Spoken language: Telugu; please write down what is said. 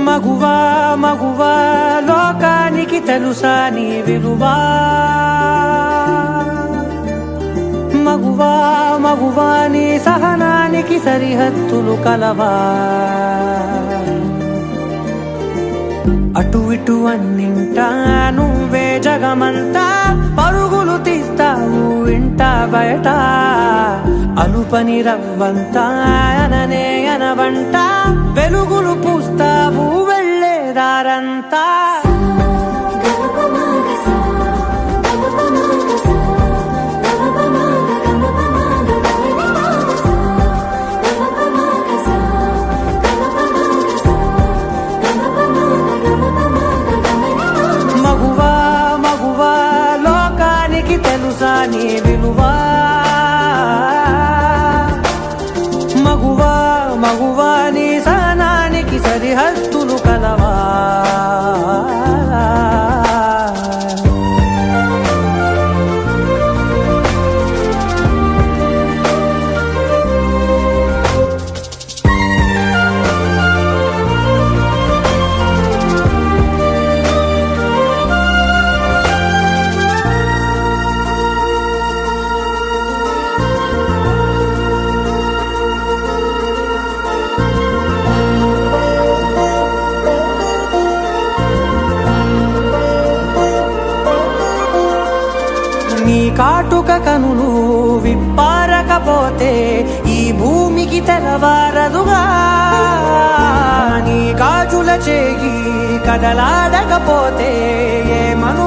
మగువా మగువా లోకానికి తెలుసా నీ విలువా, మగువా మగువా నీ సహనానికి సరిహద్దులు కలవా. అటు ఇటు అన్నింటా నువ్వే జగమంతా, పరుగులు తీస్తావు ఇంట బయట. అలుపని రవ్వంతా అననే అనవంట, వెలుగులు పూస్తావు వెళ్ళేదారంతా. మగువా మగువా లోకానికి తెలుసా నీ విలువా, మగువా మగువా నీ సహనానికి సరిహద్దులు కలవా. నీ కాటుక కనులు విప్పారకపోతే ఈ భూమికి తెలవారదుగా, నీ గాజుల చేయి కదలాడకపోతే ఏ మను